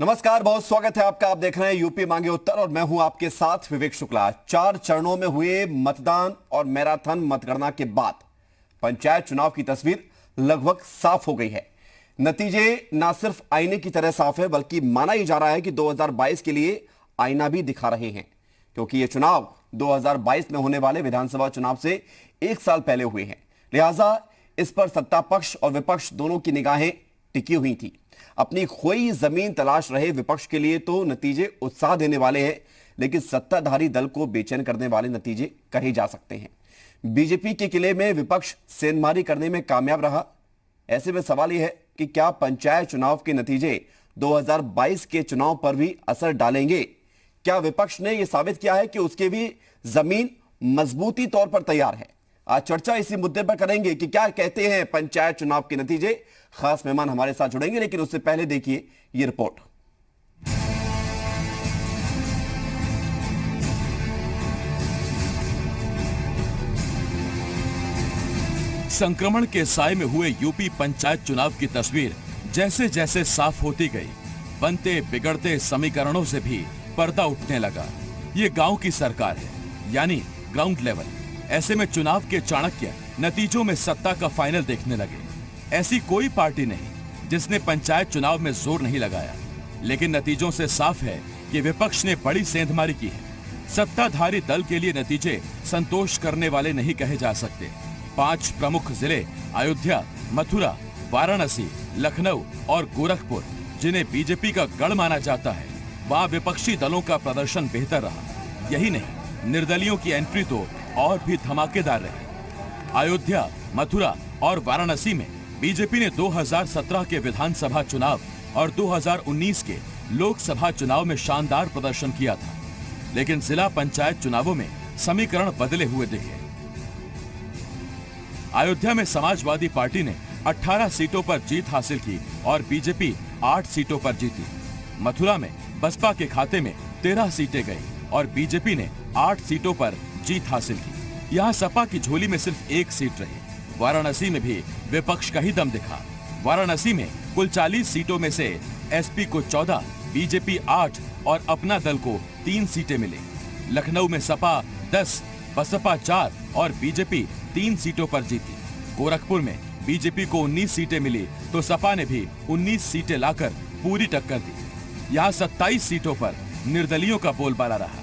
नमस्कार, बहुत स्वागत है आपका। आप देख रहे हैं यूपी मांगे उत्तर और मैं हूं आपके साथ विवेक शुक्ला। 4 चरणों में हुए मतदान और मैराथन मतगणना के बाद पंचायत चुनाव की तस्वीर लगभग साफ हो गई है। नतीजे ना सिर्फ आईने की तरह साफ है, बल्कि माना ही जा रहा है कि 2022 के लिए आईना भी दिखा रहे हैं, क्योंकि ये चुनाव 2022 में होने वाले विधानसभा चुनाव से 1 साल पहले हुए हैं। लिहाजा इस पर सत्ता पक्ष और विपक्ष दोनों की निगाहें टिकी हुई थी। अपनी खोई जमीन तलाश रहे विपक्ष के लिए तो नतीजे उत्साह देने वाले हैं, लेकिन सत्ताधारी दल को बेचैन करने वाले नतीजे कहे जा सकते हैं। बीजेपी के किले में विपक्ष सेंधमारी करने में कामयाब रहा। ऐसे में सवाल यह है कि क्या पंचायत चुनाव के नतीजे 2022 के चुनाव पर भी असर डालेंगे? क्या विपक्ष ने यह साबित किया है कि उसके भी जमीन मजबूती तौर पर तैयार है? आज चर्चा इसी मुद्दे पर करेंगे कि क्या कहते हैं पंचायत चुनाव के नतीजे। खास मेहमान हमारे साथ जुड़ेंगे, लेकिन उससे पहले देखिए ये रिपोर्ट। संक्रमण के साए में हुए यूपी पंचायत चुनाव की तस्वीर जैसे जैसे साफ होती गई, बनते बिगड़ते समीकरणों से भी पर्दा उठने लगा। ये गांव की सरकार है, यानी ग्राउंड लेवल। ऐसे में चुनाव के चाणक्य नतीजों में सत्ता का फाइनल देखने लगे। ऐसी कोई पार्टी नहीं जिसने पंचायत चुनाव में जोर नहीं लगाया, लेकिन नतीजों से साफ है कि विपक्ष ने बड़ी सेंधमारी की है। सत्ताधारी दल के लिए नतीजे संतोष करने वाले नहीं कहे जा सकते। 5 प्रमुख जिले अयोध्या, मथुरा, वाराणसी, लखनऊ और गोरखपुर, जिन्हें बीजेपी का गढ़ माना जाता है, वहां विपक्षी दलों का प्रदर्शन बेहतर रहा। यही नहीं, निर्दलियों की एंट्री तो और भी धमाकेदार रही। अयोध्या, मथुरा और वाराणसी में बीजेपी ने 2017 के विधानसभा चुनाव और 2019 के लोकसभा चुनाव में शानदार प्रदर्शन किया था, लेकिन जिला पंचायत चुनावों में समीकरण बदले हुए दिखे। अयोध्या में समाजवादी पार्टी ने 18 सीटों पर जीत हासिल की और बीजेपी 8 सीटों पर जीती। मथुरा में बसपा के खाते में 13 सीटें गई और बीजेपी ने 8 सीटों पर जीत हासिल की। यहाँ सपा की झोली में सिर्फ 1 सीट रही। वाराणसी में भी विपक्ष का ही दम दिखा। वाराणसी में कुल 40 सीटों में से एसपी को 14, बीजेपी 8 और अपना दल को 3 सीटें मिली। लखनऊ में सपा 10, बसपा 4 और बीजेपी 3 सीटों पर जीती। गोरखपुर में बीजेपी को 19 सीटें मिली तो सपा ने भी 19 सीटें लाकर पूरी टक्कर दी। यहाँ 27 सीटों पर निर्दलियों का बोलबाला रहा।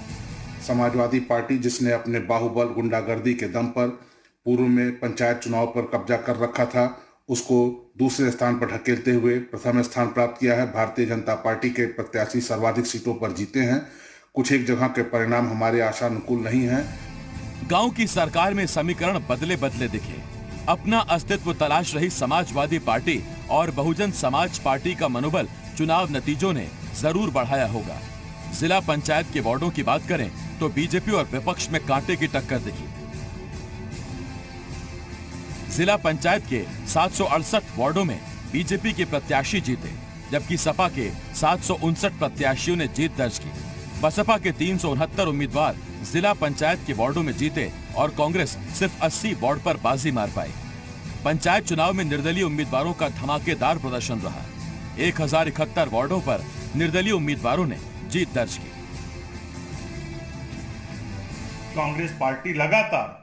समाजवादी पार्टी, जिसने अपने बाहुबल गुंडागर्दी के दम पर पूर्व में पंचायत चुनाव पर कब्जा कर रखा था, उसको दूसरे स्थान पर ढकेलते हुए प्रथम स्थान प्राप्त किया है। भारतीय जनता पार्टी के प्रत्याशी सर्वाधिक सीटों पर जीते हैं। कुछ एक जगह के परिणाम हमारे आशानुकूल नहीं हैं। गांव की सरकार में समीकरण बदले बदले दिखे। अपना अस्तित्व तलाश रही समाजवादी पार्टी और बहुजन समाज पार्टी का मनोबल चुनाव नतीजों ने जरूर बढ़ाया होगा। जिला पंचायत के वार्डों की बात करें तो बीजेपी और विपक्ष में कांटे की टक्कर दिखी। जिला पंचायत के 768 वार्डों में बीजेपी के प्रत्याशी जीते, जबकि सपा के 759 प्रत्याशियों ने जीत दर्ज की। बसपा के 369 उम्मीदवार जिला पंचायत के वार्डों में जीते और कांग्रेस सिर्फ 80 वार्ड पर बाजी मार पाई। पंचायत चुनाव में निर्दलीय उम्मीदवारों का धमाकेदार प्रदर्शन रहा। 1071 वार्डों पर निर्दलीय उम्मीदवारों ने जीत दर्ज की। कांग्रेस पार्टी लगातार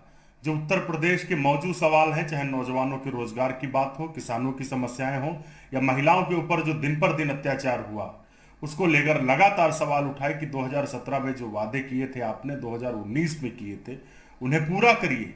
जो उत्तर प्रदेश के मौजूद सवाल हैं, चाहे नौजवानों के रोजगार की बात हो, किसानों की समस्याएं हो या महिलाओं के ऊपर जो दिन पर दिन अत्याचार हुआ, उसको लेकर लगातार सवाल उठाए कि 2017 में जो वादे किए थे आपने, 2019 में किए थे, उन्हें पूरा करिए।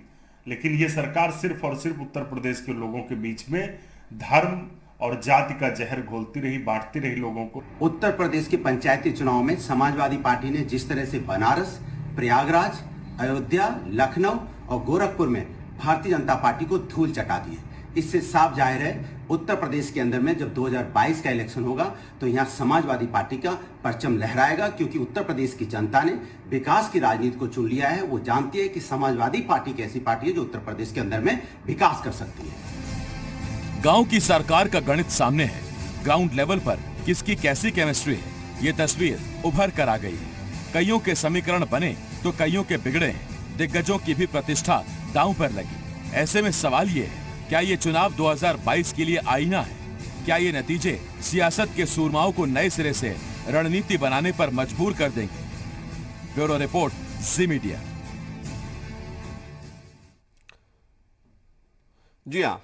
लेकिन ये सरकार सिर्फ और सिर्फ उत्तर प्रदेश के लोगों के बीच में धर्म और जाति का जहर घोलती रही, बांटती रही लोगों को। उत्तर प्रदेश के पंचायती चुनाव में समाजवादी पार्टी ने जिस तरह से बनारस, प्रयागराज, अयोध्या, लखनऊ और गोरखपुर में भारतीय जनता पार्टी को धूल चटा दी है, इससे साफ जाहिर है उत्तर प्रदेश के अंदर में जब 2022 का इलेक्शन होगा तो यहाँ समाजवादी पार्टी का परचम लहराएगा, क्योंकि उत्तर प्रदेश की जनता ने विकास की राजनीति को चुन लिया है। वो जानती है कि समाजवादी पार्टी एक ऐसी पार्टी है जो उत्तर प्रदेश के अंदर में विकास कर सकती है। गांव की सरकार का गणित सामने है, ग्राउंड लेवल पर किसकी कैसी केमिस्ट्री है, ये तस्वीर उभर कर आ गई है। कईयों के समीकरण बने तो कईयों के बिगड़े हैं। दिग्गजों की भी प्रतिष्ठा दांव पर लगी। ऐसे में सवाल ये है, क्या ये चुनाव 2022 के लिए आईना है? क्या ये नतीजे सियासत के सूरमाओं को नए सिरे से रणनीति बनाने पर मजबूर कर देंगे? ब्यूरो रिपोर्ट, जी मीडिया। जी हाँ,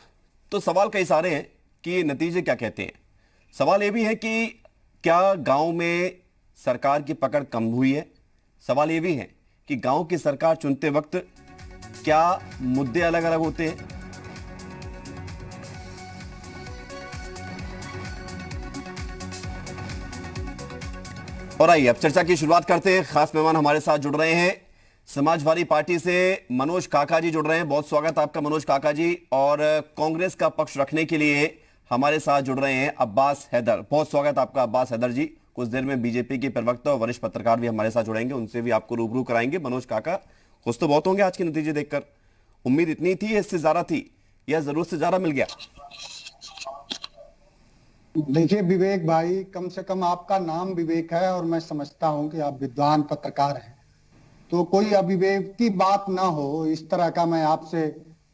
तो सवाल कई सारे हैं कि ये नतीजे क्या कहते हैं। सवाल ये भी है कि क्या गांव में सरकार की पकड़ कम हुई है। सवाल ये भी है कि गांव की सरकार चुनते वक्त क्या मुद्दे अलग अलग होते हैं। और आइए अब चर्चा की शुरुआत करते हैं। खास मेहमान हमारे साथ जुड़ रहे हैं, समाजवादी पार्टी से मनोज काका जी जुड़ रहे हैं। बहुत स्वागत आपका मनोज काका जी। और कांग्रेस का पक्ष रखने के लिए हमारे साथ जुड़ रहे हैं अब्बास हैदर। बहुत स्वागत आपका अब्बास हैदर जी। कुछ देर में बीजेपी के प्रवक्ता और वरिष्ठ पत्रकार भी हमारे साथ जुड़ेंगे, उनसे भी आपको रूबरू कराएंगे। मनोज काका, खुश तो बहुत होंगे आज के नतीजे देखकर। उम्मीद इतनी थी, इससे ज्यादा थी, या जरूरत से ज्यादा मिल गया? देखिए विवेक भाई, कम से कम आपका नाम विवेक है और मैं समझता हूं कि आप विद्वान पत्रकार हैं, तो कोई अविवेक की बात ना हो इस तरह का मैं आपसे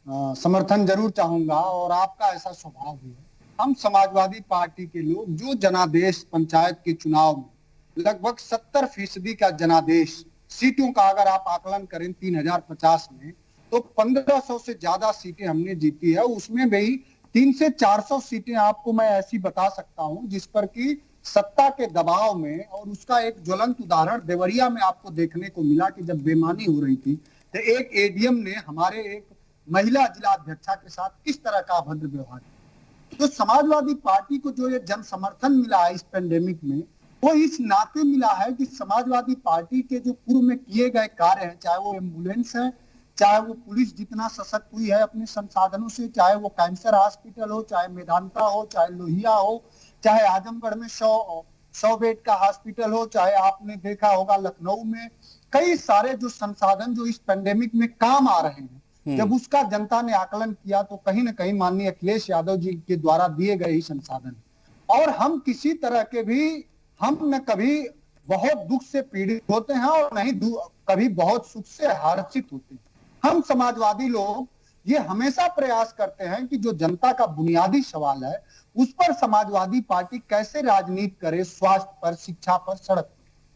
समर्थन जरूर चाहूंगा। और आपका ऐसा स्वभाव भी है। हम समाजवादी पार्टी के लोग जो जनादेश पंचायत के चुनाव में लगभग 70% का जनादेश सीटों का अगर आप आकलन करें 3050 में, तो 1500 से ज्यादा सीटें हमने जीती है। उसमें भी 300 से 400 सीटें आपको मैं ऐसी बता सकता हूं जिस पर कि सत्ता के दबाव में, और उसका एक ज्वलंत उदाहरण देवरिया में आपको देखने को मिला कि जब बेईमानी हो रही थी तो एक एडीएम ने हमारे एक महिला जिला अध्यक्षा के साथ किस तरह का अभद्र व्यवहार किया। तो समाजवादी पार्टी को जो ये जन समर्थन मिला है इस पेंडेमिक में, वो इस नाते मिला है कि समाजवादी पार्टी के जो पूर्व में किए गए कार्य हैं, चाहे वो एम्बुलेंस है, चाहे वो पुलिस जितना सशक्त हुई है अपने संसाधनों से, चाहे वो कैंसर हॉस्पिटल हो, चाहे मेदांता हो, चाहे लोहिया हो, चाहे आजमगढ़ में 100 बेड का हॉस्पिटल हो, चाहे आपने देखा होगा लखनऊ में कई सारे जो संसाधन जो इस पेंडेमिक में काम आ रहे हैं, जब उसका जनता ने आकलन किया तो कहीं ना कहीं माननीय अखिलेश यादव जी के द्वारा दिए गए ही संसाधन। और हम किसी तरह के भी, हम न कभी बहुत दुख से पीड़ित होते हैं और नहीं कभी बहुत सुख से हर्षित होते हैं। हम समाजवादी लोग ये हमेशा प्रयास करते हैं कि जो जनता का बुनियादी सवाल है उस पर समाजवादी पार्टी कैसे राजनीति करे, स्वास्थ्य पर, शिक्षा पर, सड़क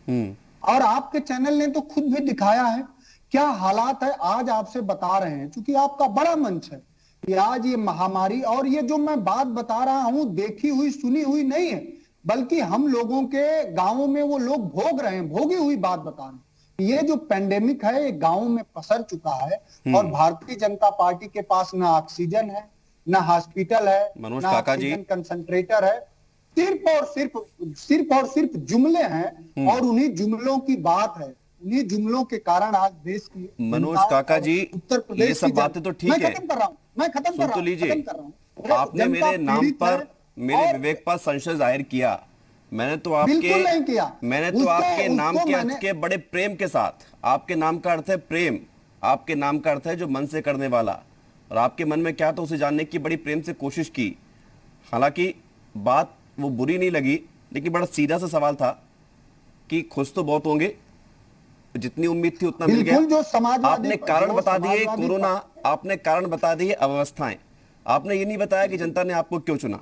पर। और आपके चैनल ने तो खुद भी दिखाया है क्या हालात है। आज आपसे बता रहे हैं, क्योंकि आपका बड़ा मंच है, कि आज ये महामारी, और ये जो मैं बात बता रहा हूं देखी हुई सुनी हुई नहीं है, बल्कि हम लोगों के गांवों में वो लोग भोग रहे हैं, भोगी हुई बात बता रहे हैं। ये जो पेंडेमिक है ये गांवों में पसर चुका है, और भारतीय जनता पार्टी के पास ना ऑक्सीजन है, ना हॉस्पिटल है, ना ऑक्सीजन कंसंट्रेटर है, सिर्फ और सिर्फ जुमले हैं। और उन्हीं जुमलों की बात है, उन्हीं जुमलों के कारण आज देश की मनोज काका जी, उत्तर प्रदेश ये सब बातें तो ठीक है, मैं खत्म कर रहा हूं, तो लीजिए। आपने मेरे नाम पर, मेरे विवेक पर संशय जाहिर किया। मैंने तो आपके नाम के अर्थ के बड़े प्रेम के साथ, आपके नाम का अर्थ है प्रेम, आपके नाम का अर्थ है जो मन से करने वाला, और आपके मन में क्या था उसे जानने की बड़ी प्रेम से कोशिश की। हालांकि बात वो बुरी नहीं लगी, लेकिन बड़ा सीधा सा सवाल था कि खुश तो बहुत होंगे, जितनी उम्मीद थी उतना मिल गया। आपने कारण बता दिए कोरोना, आपने कारण बता दिए अव्यवस्थाएं, आपने ये नहीं बताया कि जनता ने आपको क्यों चुना।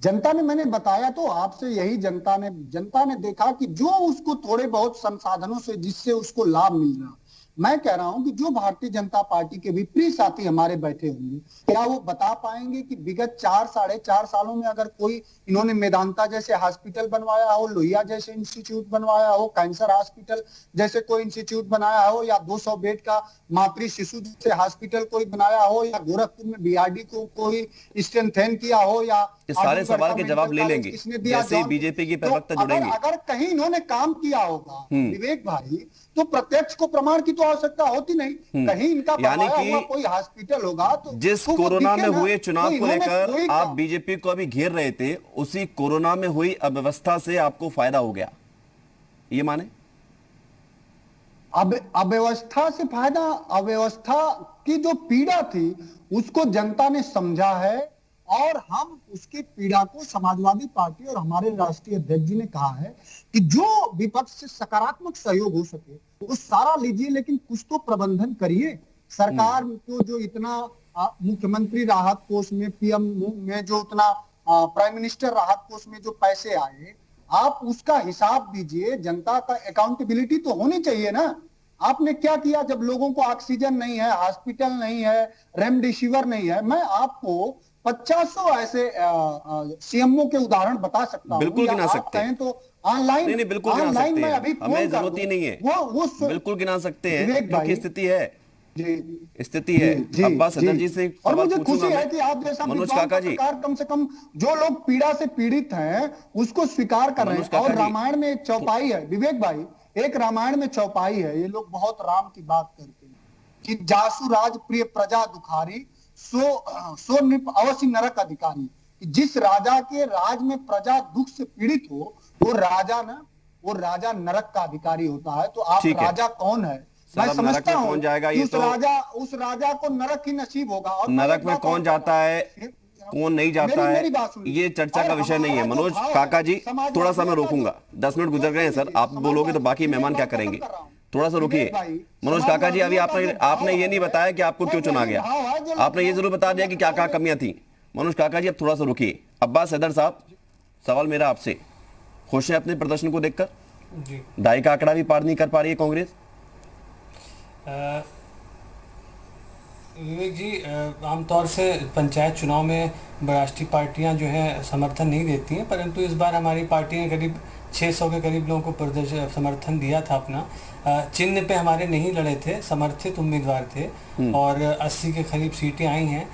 जनता ने, मैंने बताया तो आपसे यही, जनता ने देखा कि जो उसको थोड़े बहुत संसाधनों से जिससे उसको लाभ मिल रहा। मैं कह रहा हूं कि जो भारतीय जनता पार्टी के भी प्रिय साथी हमारे बैठे होंगे, क्या वो बता पाएंगे कि विगत 4-4.5 सालों में अगर कोई इन्होंने मेदांता जैसे हॉस्पिटल बनवाया हो, लोहिया जैसे इंस्टीट्यूट बनवाया हो, कैंसर हॉस्पिटल जैसे कोई इंस्टीट्यूट बनाया हो, या 200 बेड का मातृ शिशु जैसे हॉस्पिटल कोई बनाया हो, या गोरखपुर में बीआरडी को कोई स्ट्रेंथेन किया हो, या सारे सवाल के जवाब ले लेंगे जैसे बीजेपी की प्रवक्ता जुड़ेंगे। अगर कहीं इन्होंने काम किया होगा विवेक भाई, तो प्रत्यक्ष को प्रमाण की तो आवश्यकता होती नहीं। कहीं इनका यानी बनाया कि हुआ कोई हॉस्पिटल होगा तो जिस तो वो कोरोना दिखे में ना। हुए चुनाव तो को इन्होंने लेकर कोई आप बीजेपी को अभी घेर रहे थे, उसी कोरोना में हुई अव्यवस्था से आपको फायदा हो गया, ये माने? अब अव्यवस्था से फायदा, अव्यवस्था की जो पीड़ा थी उसको जनता ने समझा है और हम उसकी पीड़ा को समाजवादी पार्टी और हमारे राष्ट्रीय अध्यक्ष जी ने कहा है कि जो विपक्ष से सकारात्मक सहयोग हो सके वो सारा लीजिए, लेकिन कुछ तो प्रबंधन करिए। सरकार को जो इतना मुख्यमंत्री राहत कोष में, पीएम में जो उतना प्राइम मिनिस्टर राहत कोष में जो पैसे आए, आप उसका हिसाब दीजिए। जनता का अकाउंटेबिलिटी तो होनी चाहिए ना। आपने क्या किया जब लोगों को ऑक्सीजन नहीं है, हॉस्पिटल नहीं है, रेमडेसिविर नहीं है? मैं आपको 50 ऐसे सीएमओ के उदाहरण बता सकता हूं। बिल्कुल गिना सकते हैं तो ऑनलाइन, नहीं, बिल्कुल गिना सकते में हैं, अभी हमें जरूरत ही नहीं है, वो बिल्कुल गिना सकते हैं विवेक भाई, क्योंकि स्थिति है, जी स्थिति है। अब्बास सदर जी से और सवाल मुझे खुशी पूछूंगा है कि आप जैसा मनोज विद्वान काका जी, पत्रकार कम से कम जो लोग पीड़ा से पीड़ित हैं उसको स्वीकार कर रहे मनोज हैं। और काका जी, रामायण में एक चौपाई है विवेक भाई, एक रामायण में चौपाई है, ये लोग बहुत राम की बात करते हैं कि जासु राज प्रिय प्रजा दुखारी, सो नृप अवश्य नरक अधिकारी। जिस राजा के राज में प्रजा दुख से पीड़ित हो वो राजा नरक का अधिकारी होता है। तो आप राजा कौन है? मैं समझता हूं कौन जाएगा ये उस तो राजा को नरक ही नसीब होगा। और नरक में कौन जाता है, कौन नहीं जाता है, ये चर्चा का विषय नहीं है। मनोज काका जी, थोड़ा सा मैं रोकूंगा, 10 मिनट गुजर गए हैं सर, आप बोलोगे तो बाकी मेहमान क्या करेंगे? थोड़ा सा रुकिए मनोज काका जी। अभी आपने ये नहीं बताया कि आपको क्यों चुना गया, आपने ये जरूर बता दिया कि क्या क्या कमियां थी। मनोज काका जी अब थोड़ा सा रुकिए। अब्बास सदर साहब, सवाल मेरा आपसे, खुश हैं अपने प्रदर्शन को देखकर? जी, 2.5 का आंकड़ा भी पार नहीं कर पा रही है कांग्रेस। विवेक जी, आमतौर से पंचायत चुनाव में राष्ट्रीय पार्टियां जो है समर्थन नहीं देती हैं, परंतु इस बार हमारी पार्टी ने करीब 600 के करीब लोगों को प्रदर्शन समर्थन दिया था अपना। चिन्ह पे हमारे नहीं लड़े थे, समर्थित उम्मीदवार थे और 80 के करीब सीटें आई हैं।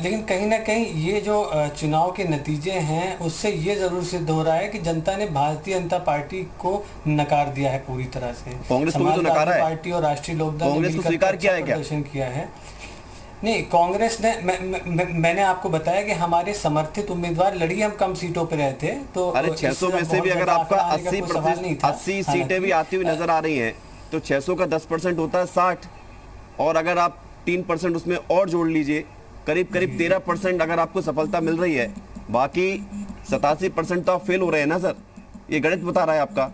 लेकिन कहीं ना कहीं ये जो चुनाव के नतीजे हैं उससे ये जरूर सिद्ध हो रहा है कि जनता ने भारतीय जनता पार्टी को नकार दिया है पूरी तरह से। कांग्रेस को भी तो नकारा है, पार्टी और राष्ट्रीय लोकदल कांग्रेस को स्वीकार किया है क्या? प्रदर्शन किया है। नहीं, कांग्रेस ने मैंने आपको बताया कि हमारे समर्थित उम्मीदवार लड़ी हम कम सीटों पे रहे थे। तो अरे 600 में से भी अगर आपका 80 सीटें भी आती हुई नजर आ रही हैं तो 600 का 10% होता है 60, और अगर आप 3% उसमें और जोड़ लीजिए, करीब 13% अगर आपको सफलता मिल रही है, बाकी 87% तो आप फेल हो रहे हैं ना सर, ये गणित बता रहा है आपका।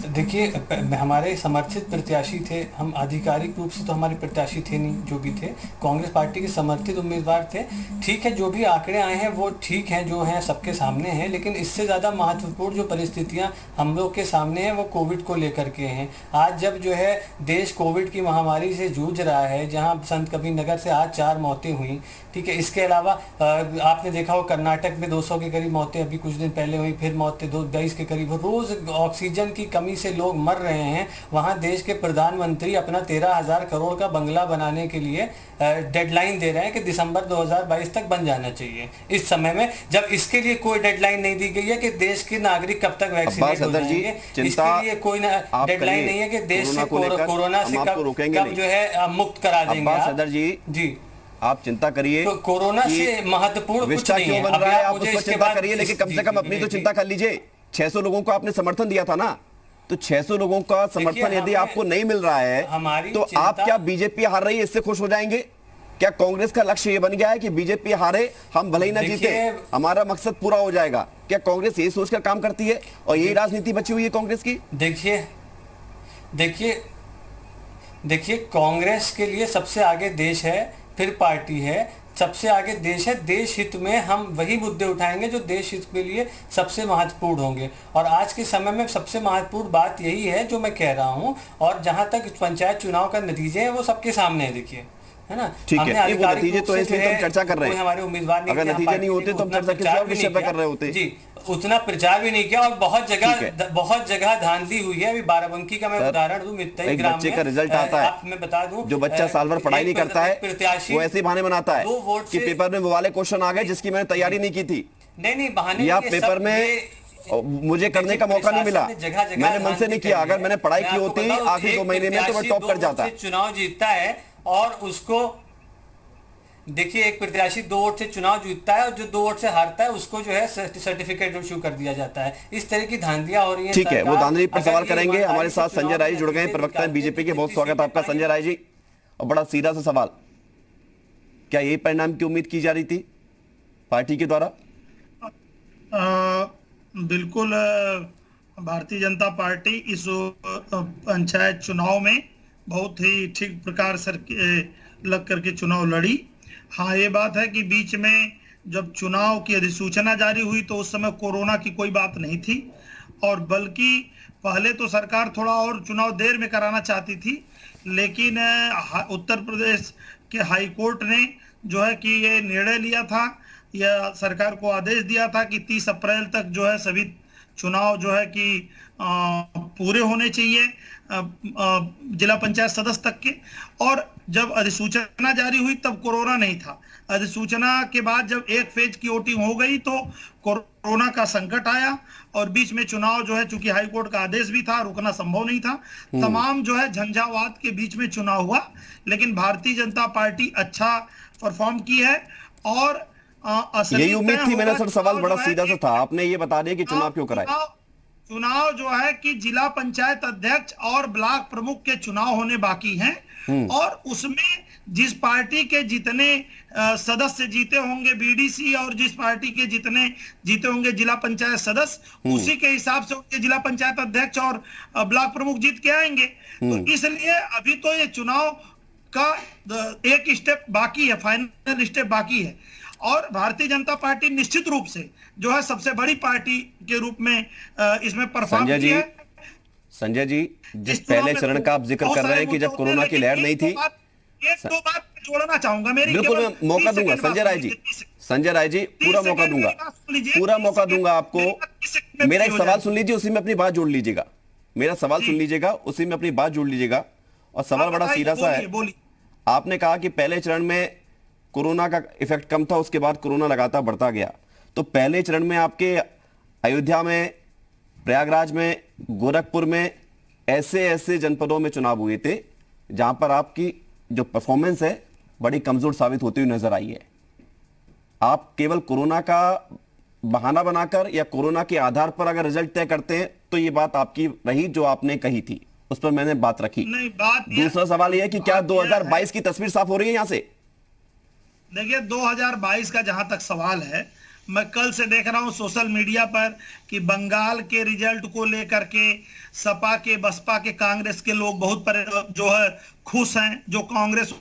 देखिए हमारे समर्थित प्रत्याशी थे, हम आधिकारिक रूप से तो हमारे प्रत्याशी थे नहीं, जो भी थे कांग्रेस पार्टी के समर्थित उम्मीदवार थे। ठीक है, जो भी आंकड़े आए हैं वो ठीक हैं, जो हैं सबके सामने हैं, लेकिन इससे ज़्यादा महत्वपूर्ण जो परिस्थितियां हम लोग के सामने हैं वो कोविड को लेकर के हैं। आज जब जो है देश कोविड की महामारी से जूझ रहा है, जहां संत कबीर नगर से आज 4 मौतें हुई, ठीक है, इसके अलावा आपने देखा हो कर्नाटक में 200 के करीब मौतें अभी कुछ दिन पहले हुई, फिर मौतें 22 के करीब, रोज़ ऑक्सीजन की कमी से लोग मर रहे हैं। वहां देश के प्रधानमंत्री अपना 13,000 करोड़ का बंगला बनाने के लिए डेडलाइन दे रहे हैं कि दिसंबर 2022 तक बन जाना चाहिए। इस समय में जब इसके लिए कोई डेडलाइन नहीं दी गई है कि देश के नागरिक कब तक वैक्सीनेट हो जाएंगे, इसके लिए कोई डेडलाइन नहीं है कि देश से कोरोना से कब जो है मुक्त करा देंगे। सदर जी आप चिंता करिए, तो कोरोना से महत्वपूर्ण कुछ नहीं है, बन रहा है, आप उसको चिंता करिए, लेकिन कम से कम अपनी तो चिंता कर लीजिए। 600 लोगों को आपने समर्थन दिया था ना, तो 600 लोगों का समर्थन यदि आपको नहीं मिल रहा है तो आप क्या बीजेपी हार रही है इससे खुश हो जाएंगे? क्या कांग्रेस का लक्ष्य ये बन गया है कि बीजेपी हारे, हम भले ही ना जीते, हमारा मकसद पूरा हो जाएगा? क्या कांग्रेस यही सोचकर काम करती है और यही राजनीति बची हुई है कांग्रेस की? देखिए कांग्रेस के लिए सबसे आगे देश है, फिर पार्टी है, सबसे आगे देश है। देश हित में हम वही मुद्दे उठाएंगे जो देश हित के लिए सबसे महत्वपूर्ण होंगे, और आज के समय में सबसे महत्वपूर्ण बात यही है जो मैं कह रहा हूं। और जहां तक पंचायत चुनाव का नतीजे है वो सबके सामने है, देखिए, है ना। ठीक है, ये वो नतीजे तो इसलिए हम चर्चा कर रहे हैं, हमारे उम्मीदवार अगर नतीजे नहीं होते तो हम चर्चा किसी और विषय पर कर रहे होते जी। उतना प्रचार भी नहीं किया, और बहुत जगह धांधली हुई है। अभी बाराबंकी का मैं उदाहरण दूं, मित्तई ग्राम में बच्चे का रिजल्ट आता है, मैं बता दूं, जो बच्चा साल भर पढ़ाई नहीं करता है वो ऐसे बहाने बनाता है कि पेपर में वो वाले क्वेश्चन आ गए जिसकी मैंने तैयारी नहीं की थी, नहीं बहाने या पेपर में और मुझे करने का मौका नहीं मिला, मैंने मन से नहीं किया। अगर मैंने पढ़ाई की होती आखिरी 2 महीने में तो मैं टॉप कर जाता। चुनाव जीतता है और उसको देखिए, एक प्रत्याशी 2 वोट से चुनाव जीतता है और जो 2 वोट से हारता है उसको जो है सर्टिफिकेट इशू कर दिया जाता है। इस तरह की धांधलियां हो रही हैं। ठीक है, वो धांधली पर सवाल करेंगे। हमारे साथ संजय राय जुड़ गए, प्रवक्ता हैं बीजेपी के। बहुत स्वागत है आपका संजय राय जी। और बड़ा सीधा सा सवाल, क्या यही परिणाम की उम्मीद की जा रही थी पार्टी के द्वारा? बिल्कुल, भारतीय जनता पार्टी इस पंचायत चुनाव में बहुत ही ठीक प्रकार से लग करके चुनाव लड़ी। हाँ, ये बात है कि बीच में जब चुनाव की अधिसूचना जारी हुई तो उस समय कोरोना की कोई बात नहीं थी, और बल्कि पहले तो सरकार थोड़ा और चुनाव देर में कराना चाहती थी, लेकिन उत्तर प्रदेश के हाई कोर्ट ने जो है कि ये निर्णय लिया था, या सरकार को आदेश दिया था कि 30 अप्रैल तक जो है सभी चुनाव जो है कि पूरे होने चाहिए जिला पंचायत सदस्य तक के। और जब अधिसूचना जारी हुई तब कोरोना नहीं था। अधिसूचना के बाद जब एक फेज की वोटिंग हो गई तो कोरोना का संकट आया, और बीच में चुनाव जो है चूंकि हाई कोर्ट का आदेश भी था, रुकना संभव नहीं था। तमाम जो है झंझावात के बीच में चुनाव हुआ, लेकिन भारतीय जनता पार्टी अच्छा परफॉर्म की है। और यही उम्मीद थी। मैंने सर सवाल बड़ा सीधा सा था, आपने ये बता दिया कि चुनाव क्यों कराए। चुनाव जो है कि जिला पंचायत अध्यक्ष और ब्लॉक प्रमुख के चुनाव होने बाकी हैं, और उसमें जिस पार्टी के जितने सदस्य जीते होंगे बीडीसी, और जिस पार्टी के जितने जीते होंगे जिला पंचायत सदस्य, उसी के हिसाब से उनके जिला पंचायत अध्यक्ष और ब्लॉक प्रमुख जीत के आएंगे। तो इसलिए अभी तो ये चुनाव का एक स्टेप बाकी है, फाइनल स्टेप बाकी है। और भारतीय जनता पार्टी निश्चित रूप से जो है सबसे बड़ी पार्टी के रूप में इसमें परफॉर्म की है। संजय जी, जिस पहले चरण का आप जिक्र कर रहे हैं कि जब कोरोना की लहर नहीं थी, एक दो बात जोड़ना चाहूंगा। मेरी बिल्कुल, मैं मौका दूंगा संजय राय जी। संजय राय जी, पूरा मौका दूंगा, पूरा मौका दूंगा आपको। मेरा एक सवाल सुन लीजिए, उसी में अपनी बात जोड़ लीजिएगा। मेरा सवाल सुन लीजिएगा, उसी में अपनी बात जोड़ लीजिएगा। और सवाल बड़ा सीधा सा है। आपने कहा कि पहले चरण में कोरोना का इफेक्ट कम था, उसके बाद कोरोना लगातार बढ़ता गया। तो पहले चरण में आपके अयोध्या में, प्रयागराज में, गोरखपुर में ऐसे जनपदों में चुनाव हुए थे जहां पर आपकी जो परफॉर्मेंस है बड़ी कमजोर साबित होती हुई नजर आई है। आप केवल कोरोना का बहाना बनाकर या कोरोना के आधार पर अगर रिजल्ट तय करते हैं तो ये बात आपकी रही जो आपने कही थी, उस पर मैंने बात रखी। दूसरा सवाल यह है कि क्या 2022 की तस्वीर साफ हो रही है यहां से? देखिए, 2022 का जहां तक सवाल है, मैं कल से देख रहा हूं सोशल मीडिया पर कि बंगाल के रिजल्ट को लेकर के सपा के, बसपा के, कांग्रेस के लोग बहुत जो है खुश हैं। जो कांग्रेस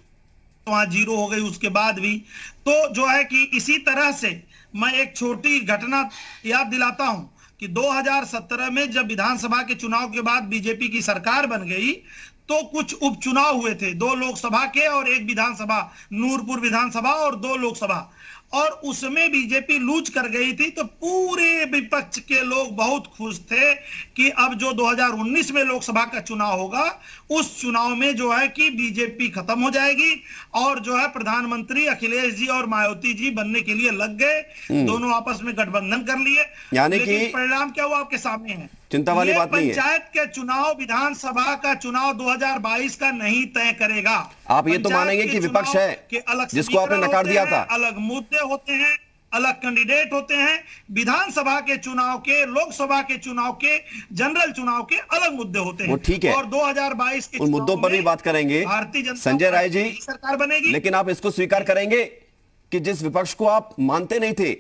वहां 0 हो गई उसके बाद भी। तो जो है कि इसी तरह से मैं एक छोटी घटना याद दिलाता हूं कि 2017 में जब विधानसभा के चुनाव के बाद बीजेपी की सरकार बन गई तो कुछ उपचुनाव हुए थे, 2 लोकसभा के और 1 विधानसभा, नूरपुर विधानसभा और 2 लोकसभा, और उसमें बीजेपी लूज कर गई थी। तो पूरे विपक्ष के लोग बहुत खुश थे कि अब जो 2019 में लोकसभा का चुनाव होगा उस चुनाव में जो है कि बीजेपी खत्म हो जाएगी, और जो है प्रधानमंत्री अखिलेश जी और मायावती जी बनने के लिए लग गए। दोनों आपस में गठबंधन कर लिए, यानी कि परिणाम क्या हुआ आपके सामने है। चिंता वाली बात नहीं है। पंचायत के चुनाव, विधानसभा का चुनाव 2022 का नहीं तय करेगा। आप ये तो मानेंगे कि विपक्ष है जिसको आपने नकार दिया था। अलग मुद्दे होते हैं, अलग कैंडिडेट होते हैं। विधानसभा के चुनाव के, लोकसभा के चुनाव के, जनरल चुनाव के अलग मुद्दे होते हैं। वो ठीक है, और 2022 के उन मुद्दों पर भी बात करेंगे संजय राय जी। सरकार बनेगी, लेकिन आप इसको स्वीकार करेंगे कि जिस विपक्ष को आप मानते नहीं थे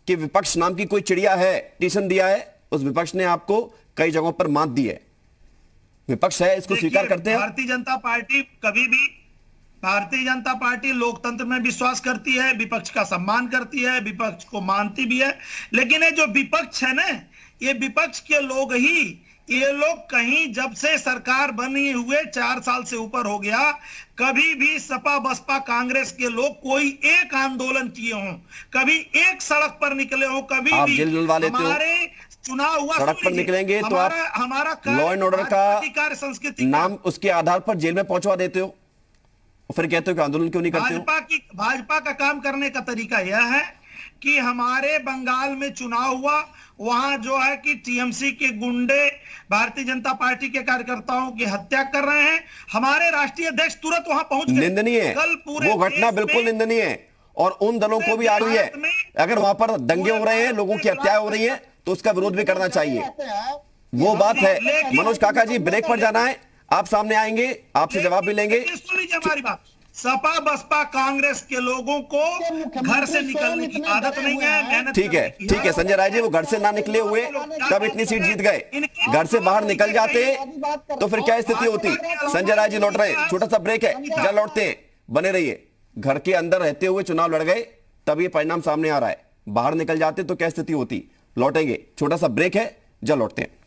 कि विपक्ष नाम की कोई चिड़िया है, टीशन दिया है, उस विपक्ष ने आपको कई जगहों पर मात दी है। विपक्ष है, इसको स्वीकार करते हैं। भारतीय जनता पार्टी कभी भी, भारतीय जनता पार्टी लोकतंत्र में विश्वास करती है, विपक्ष का सम्मान करती है, विपक्ष को मानती भी है। लेकिन ये जो विपक्ष है ना, ये विपक्ष के लोग ही, ये लोग कहीं जब से सरकार बनी हुए 4 साल से ऊपर हो गया, कभी भी सपा, बसपा, कांग्रेस के लोग कोई एक आंदोलन किए हों, कभी एक सड़क पर निकले हों, कभी भी हमारे चुनाव हुआ, सड़क पर निकलेंगे तो आप हमारा लॉ एंड ऑर्डर का कार्य संस्कृति नाम उसके आधार पर जेल में पहुंचवा देते हो, और फिर कहते हो कि आंदोलन क्यों नहीं करते हो? भाजपा का काम करने का तरीका यह है कि हमारे बंगाल में चुनाव हुआ, वहां जो है कि टीएमसी के गुंडे भारतीय जनता पार्टी के कार्यकर्ताओं की हत्या कर रहे हैं। हमारे राष्ट्रीय अध्यक्ष तुरंत वहां पहुंच गए। निंदनीय है कल पूरे वो घटना, देश बिल्कुल में निंदनीय है। और उन दलों को भी आ रही है, अगर वहां पर दंगे हो रहे हैं, लोगों की हत्याएं हो रही हैं, तो उसका विरोध भी करना चाहिए। वो बात है। मनोज काका जी, ब्रेक पर जाना है, आप सामने आएंगे, आपसे जवाब भी लेंगे। सुन लीजिए हमारी बात। सपा बसपा कांग्रेस के लोगों को घर से निकलने की आदत नहीं है, मेहनत ठीक है, ठीक है संजय राय जी, वो घर से ना निकले हुए तब इतनी सीट जीत गए। घर से बाहर निकल जाते तो फिर क्या स्थिति होती। संजय राय जी लौट रहे हैं, छोटा सा ब्रेक है, जरा लौटते हैं, बने रहिए। घर के अंदर रहते हुए चुनाव लड़ गए, तब ये परिणाम सामने आ रहा है। बाहर निकल जाते तो क्या स्थिति होती। लौटेंगे, छोटा सा ब्रेक है, जरा लौटते हैं।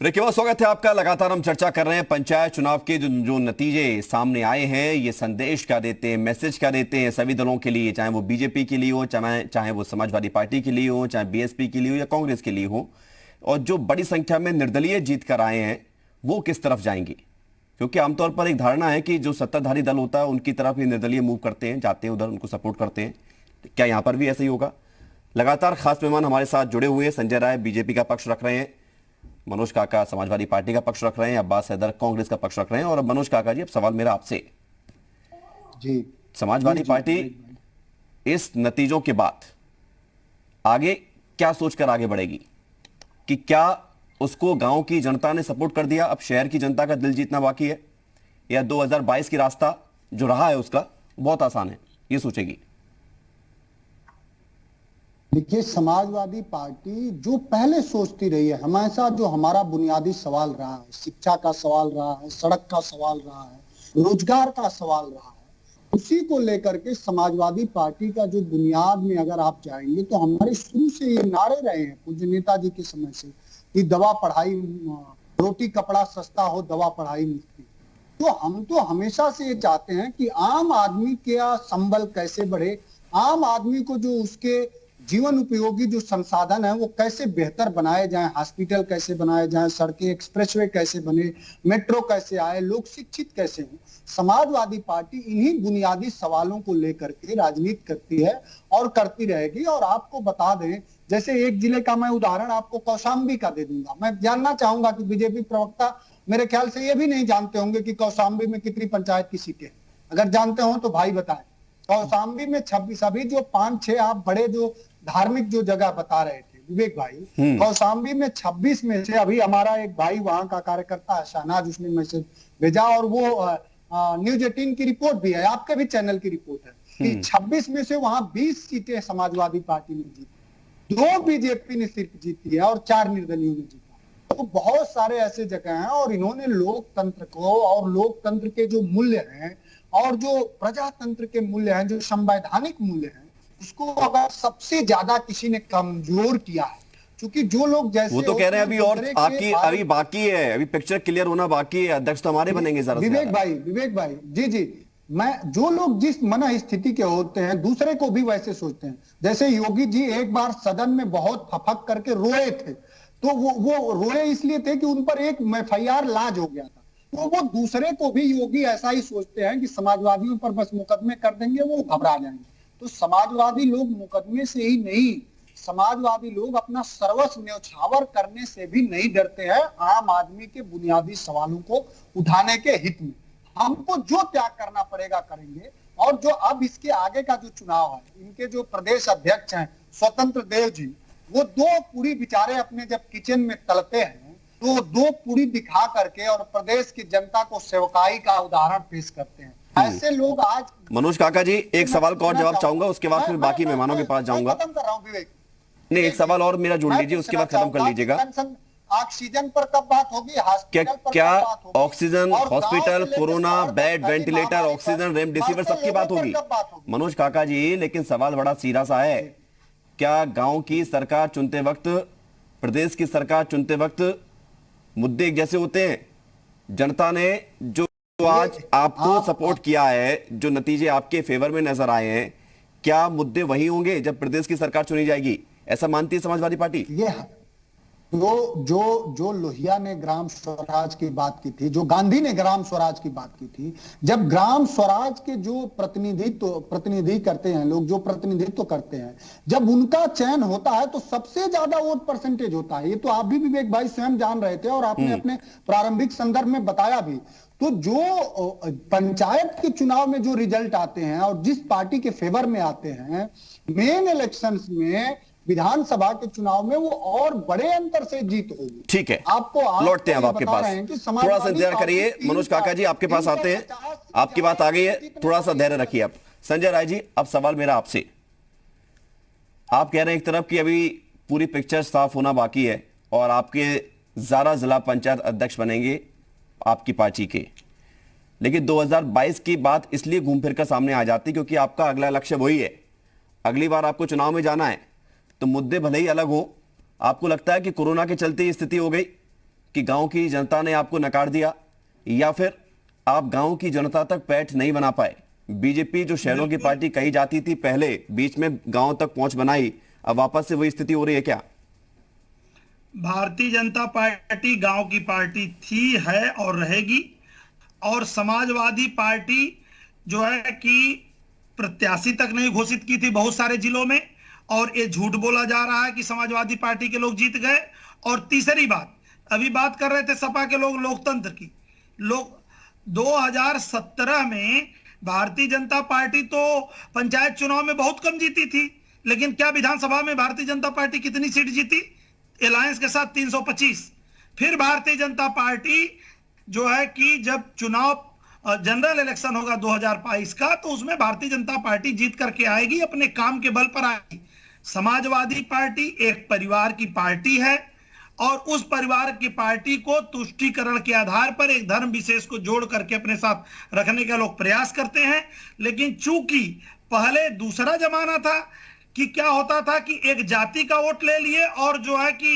ब्रेक के बाद स्वागत है आपका। लगातार हम चर्चा कर रहे हैं पंचायत चुनाव के जो नतीजे सामने आए हैं, ये संदेश क्या देते हैं, मैसेज क्या देते हैं सभी दलों के लिए, चाहे वो बीजेपी के लिए हो, चाहे वो समाजवादी पार्टी के लिए हो, चाहे बीएसपी के लिए हो या कांग्रेस के लिए हो। और जो बड़ी संख्या में निर्दलीय जीत कर आए हैं वो किस तरफ जाएंगे? क्योंकि आमतौर पर एक धारणा है कि जो सत्ताधारी दल होता है उनकी तरफ ही निर्दलीय मूव करते हैं, जाते हैं उधर, उनको सपोर्ट करते हैं। क्या यहां पर भी ऐसा ही होगा? लगातार खास मेहमान हमारे साथ जुड़े हुए हैं। संजय राय बीजेपी का पक्ष रख रहे हैं, मनोज काका समाजवादी पार्टी का पक्ष रख रहे हैं, अब्बास हैदर कांग्रेस का पक्ष रख रहे हैं। और अब मनोज काका जी, अब सवाल मेरा आपसे जी, समाजवादी पार्टी इस नतीजों के बाद आगे क्या सोचकर आगे बढ़ेगी? कि क्या उसको गांव की जनता ने सपोर्ट कर दिया, अब शहर की जनता का दिल जीतना बाकी है, या 2022 की रास्ता जो रहा है उसका बहुत आसान है, ये सोचेगी? देखिए, समाजवादी पार्टी जो पहले सोचती रही है, हमेशा जो हमारा बुनियादी सवाल रहा है, शिक्षा का सवाल रहा है, सड़क का सवाल रहा है, रोजगार का सवाल रहा है, उसी को लेकर के समाजवादी पार्टी का जो बुनियाद में अगर आप जाएंगे तो हमारे शुरू से ये नारे रहे हैं पूज्य नेताजी के समय से कि दवा पढ़ाई, रोटी कपड़ा सस्ता हो, दवा पढ़ाई मुफ्त। तो हम तो हमेशा से ये चाहते हैं कि आम आदमी का संबल कैसे बढ़े, आम आदमी को जो उसके जीवन उपयोगी जो संसाधन है वो कैसे बेहतर बनाए जाएं, हॉस्पिटल कैसे बनाए जाएं, सड़कें एक्सप्रेसवे कैसे बने, मेट्रो कैसे आए, लोग शिक्षित कैसे हों। समाजवादी पार्टी इन्हीं बुनियादी सवालों को लेकर के राजनीति करती है और करती रहेगी। और आपको बता दें, जैसे एक जिले का मैं उदाहरण आपको कौशाम्बी का दे दूंगा। मैं जानना चाहूंगा कि बीजेपी प्रवक्ता मेरे ख्याल से ये भी नहीं जानते होंगे कि कौशाम्बी में कितनी पंचायत की सीटें, अगर जानते हो तो भाई बताएं। कौशाम्बी में 26, अभी जो 5-6 आप बड़े जो धार्मिक जो जगह बता रहे थे विवेक भाई, कौशाम्बी में 26 में से अभी हमारा एक भाई वहां का कार्यकर्ता है शहनाज, उसने मैसेज भेजा और वो न्यूज 18 की रिपोर्ट भी है, आपके भी चैनल की रिपोर्ट है कि 26 में से वहां 20 सीटें समाजवादी पार्टी ने जीती, 2 बीजेपी ने सिर्फ जीती है और 4 निर्दलीयों ने जीता। तो बहुत सारे ऐसे जगह हैं और इन्होंने लोकतंत्र को और लोकतंत्र के जो मूल्य हैं और जो प्रजातंत्र के मूल्य हैं, जो संवैधानिक मूल्य हैं, उसको अगर सबसे ज्यादा किसी ने कमजोर किया है, क्योंकि जो लोग जैसे वो तो कह रहे हैं अभी और आपकी अभी बाकी है, अभी पिक्चर क्लियर होना बाकी है, अध्यक्ष तो हमारे बनेंगे जरा। विवेक भाई जी, मैं जो लोग जिस मन स्थिति के होते हैं दूसरे को भी वैसे सोचते हैं। जैसे योगी जी एक बार सदन में बहुत फफक करके रोए थे, तो वो रोए इसलिए थे कि उन पर एक एफआईआर लाज हो गया था, तो वो दूसरे को भी योगी ऐसा ही सोचते हैं कि समाजवादियों पर बस मुकदमे कर देंगे, वो घबरा जाएंगे। तो समाजवादी लोग मुकदमे से ही नहीं, समाजवादी लोग अपना सर्वस्व न्यौछावर करने से भी नहीं डरते हैं आम आदमी के बुनियादी सवालों को उठाने के हित में। हमको जो त्याग करना पड़ेगा करेंगे। और जो अब इसके आगे का जो चुनाव है, इनके जो प्रदेश अध्यक्ष हैं स्वतंत्र देव जी, वो 2 पूरी बेचारे अपने जब किचन में तलते हैं तो 2 पूरी दिखा करके और प्रदेश की जनता को सेवकाई का उदाहरण पेश करते हैं। ऐसे लोग आज। मनोज काका जी, एक सवाल का और जवाब चाहूंगा, उसके बाद फिर बाकी मेहमानों के पास जाऊंगा। खत्म कर रहा हूं विवेक। नहीं, एक सवाल और मेरा जोड़ लीजिए, उसके बाद खत्म कर लीजिएगा। ऑक्सीजन पर कब बात होगी, क्या oxygen, hospital, corona bed, ventilator, oxygen, remdesivir सबकी बात होगी मनोज काका जी? लेकिन सवाल बड़ा सीधा सा है, क्या गांव की सरकार चुनते वक्त, प्रदेश की सरकार चुनते वक्त मुद्दे एक जैसे होते हैं? जनता ने जो आज आपको सपोर्ट किया है, जो नतीजे आपके फेवर में नजर आए हैं, क्या मुद्दे वही होंगे जब प्रदेश की सरकार चुनी जाएगी? ऐसा मानती है समाजवादी पार्टी? ये जो लोहिया ने ग्राम स्वराज की बात की थी, जो गांधी ने ग्राम स्वराज की बात की थी, जब ग्राम स्वराज के जो प्रतिनिधि करते हैं लोग, जो प्रतिनिधित्व करते हैं, जब उनका चयन होता है तो सबसे ज्यादा वोट परसेंटेज होता है। ये तो आप भी विवेक भाई स्वयं जान रहे थे और आपने अपने प्रारंभिक संदर्भ में बताया भी। तो जो पंचायत के चुनाव में जो रिजल्ट आते हैं और जिस पार्टी के फेवर में आते हैं, मेन इलेक्शंस में, विधानसभा के चुनाव में, वो और बड़े अंतर से जीत होगी। ठीक है, आपको लौटते हैं अब आपके पास, थोड़ा सा इंतजार करिए। मनोज काका जी आपके पास आते हैं, आपकी बात आ गई है, थोड़ा सा धैर्य रखिए आप। संजय राय जी, अब सवाल मेरा आपसे, आप कह रहे हैं एक तरफ कि अभी पूरी पिक्चर साफ होना बाकी है और आपके ज़्यादा जिला पंचायत अध्यक्ष बनेंगे आपकी पार्टी के, लेकिन 2022 की बात इसलिए घूम फिर कर सामने आ जाती क्योंकि आपका अगला लक्ष्य वही है, अगली बार आपको चुनाव में जाना है। तो मुद्दे भले ही अलग हो, आपको लगता है कि कोरोना के चलते ये स्थिति हो गई, कि गांव की जनता ने आपको नकार दिया, या फिर आप गांव की जनता तक पैठ नहीं बना पाए? बीजेपी जो शहरों की पार्टी कही जाती थी पहले, बीच में गांव तक पहुंच बनाई, अब वापस से वही स्थिति हो रही है क्या? भारतीय जनता पार्टी गांव की पार्टी थी, है और रहेगी। और समाजवादी पार्टी जो है कि प्रत्याशी तक नहीं घोषित की थी बहुत सारे जिलों में, और ये झूठ बोला जा रहा है कि समाजवादी पार्टी के लोग जीत गए। और तीसरी बात, अभी बात कर रहे थे सपा के लोग लोकतंत्र की। लोग 2017 में भारतीय जनता पार्टी तो पंचायत चुनाव में बहुत कम जीती थी, लेकिन क्या विधानसभा में भारतीय जनता पार्टी कितनी सीट जीती? अलायंस के साथ 325। फिर भारतीय जनता पार्टी जो है कि जब चुनाव जनरल इलेक्शन होगा 2022 का, तो उसमें भारतीय जनता पार्टी जीत करके आएगी, अपने काम के बल पर आएगी। समाजवादी पार्टी एक परिवार की पार्टी है, और उस परिवार की पार्टी को तुष्टीकरण के आधार पर एक धर्म विशेष को जोड़ करके अपने साथ रखने का लोग प्रयास करते हैं। लेकिन चूंकि पहले दूसरा जमाना था कि क्या होता था कि एक जाति का वोट ले लिए और जो है कि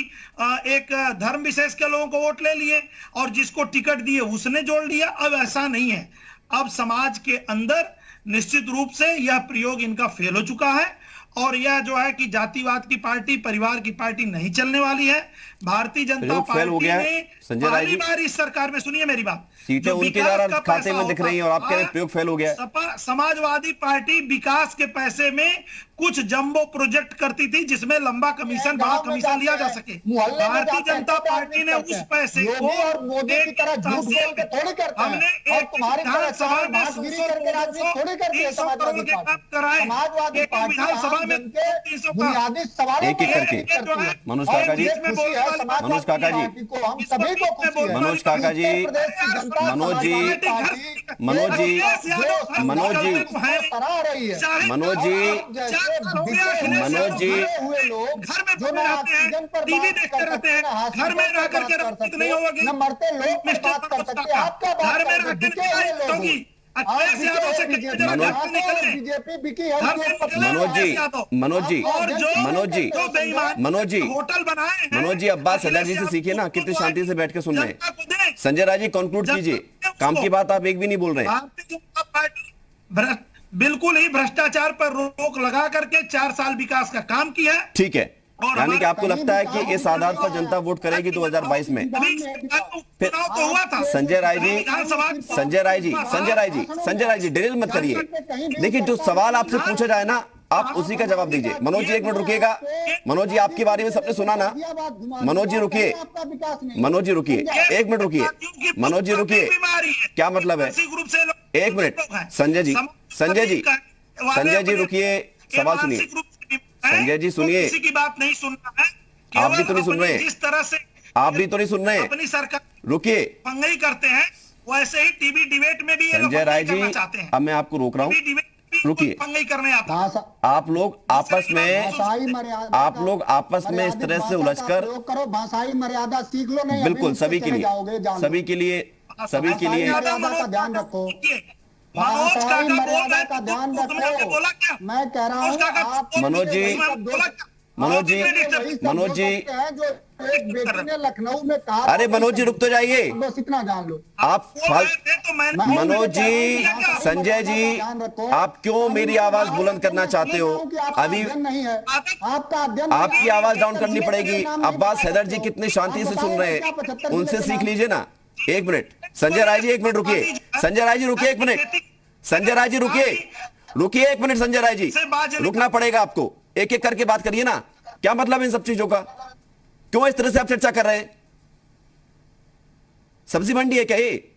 एक धर्म विशेष के लोगों को वोट ले लिए और जिसको टिकट दिए उसने जोड़ लिया। अब ऐसा नहीं है। अब समाज के अंदर निश्चित रूप से यह प्रयोग इनका फेल हो चुका है, और यह जो है कि जातिवाद की पार्टी, परिवार की पार्टी नहीं चलने वाली है। भारतीय जनता पार्टी ने पहली बार इस सरकार में, सुनिए मेरी बात, सीटें उनके खाते में दिख रही हैं और आप कह रहे हैं प्रयोग फेल हो गया। समाजवादी पार्टी विकास के पैसे में कुछ जंबो प्रोजेक्ट करती थी जिसमें लंबा कमीशन, बड़ा कमीशन लिया जा सके। भारतीय जनता पार्टी ने उस पैसे को हमने एक विधानसभा में 300 करोड़ के काम कराए, एक विधानसभा में 300 एक एक करके। मनोज काका जी, मनोज काका जी, मनोज काका जी, मनोज जी, मनोज जी, मनोज जी, मनोज जी, मनोज जी, घर में बैठे रहते हैं, टीवी देखते रहते हैं, घर में रह करके राजनीति नहीं होगी, घर में रह करके होगी। मनोज जी, मनोज जी, मनोज जी, मनोज जी, होटल बनाए, मनोज जी, अब्बास सदर जी से सीखिए ना, कितनी शांति से बैठ के सुन रहे हैं। संजय राय जी, कंक्लूड कीजिए, काम की बात आप एक भी नहीं बोल रहे। भारतीय जनता पार्टी बिल्कुल ही भ्रष्टाचार पर रोक लगा करके 4 साल विकास का काम किया है। ठीक है, यानी कि आपको लगता है कि इस आधार पर जनता वोट करेगी 2022 में? फिर तो हुआ था। संजय राय जी, संजय राय जी, संजय राय जी, संजय राय जी, डिटेल मत करिए। देखिए, जो सवाल आपसे पूछा जाए ना, आप उसी का जवाब दीजिए। मनोज जी, एक मिनट रुकिएगा। मनोज जी, आपके बारे में सबने सुना ना? मनोज जी रुकिए, मनोज जी रुकिए, एक मिनट रुकिए, मनोज जी रुकिए। क्या मतलब है? एक मिनट, संजय जी, संजय जी, संजय जी रुकिए, सवाल सुनिए। संजय जी सुनिए, किसी की बात नहीं सुनना है, आप भी तो नहीं सुन रहे, जिस तरह से आप भी तो नहीं सुन रहे, अपनी सरकार रुकिए, पंगई करते हैं, वैसे ही टीवी डिबेट में भी संजय राय जी, अब मैं आपको रोक रहा हूँ, रुकिए। पंगई करने आता है। आप लोग आपस में इस तरह से उलझकर करो, भाषाई मर्यादा सीख लो। नहीं, बिल्कुल सभी के लिए, सभी के लिए, सभी के लिए मर्यादा का ध्यान रखो, भाषाई मर्यादा का ध्यान रखो। मैं कह रहा हूँ मनोज जी, मनोज जी, मनोज जी, एक व्यक्ति ने लखनऊ में कहा, अरे मनोज जी रुक तो जाइए, बस इतना जान लो आप। मनोज जी, संजय जी, आप क्यों मेरी आवाज बुलंद करना चाहते हो? अभी नहीं है आपका अध्ययन, आपकी आवाज डाउन करनी पड़ेगी। अब्बास हैदर जी कितने शांति से सुन रहे हैं, उनसे सीख लीजिए ना। एक मिनट, संजय राय जी, एक मिनट रुकिए, संजय राय जी रुकिए, एक मिनट, संजय राय जी रुकिए, रुकिए एक मिनट, संजय राय जी, रुकना पड़ेगा आपको। एक एक करके बात करिए ना। क्या मतलब इन सब चीजों का? क्यों इस तरह से आप चर्चा कर रहे हैं? सब्जी मंडी है क्या ये?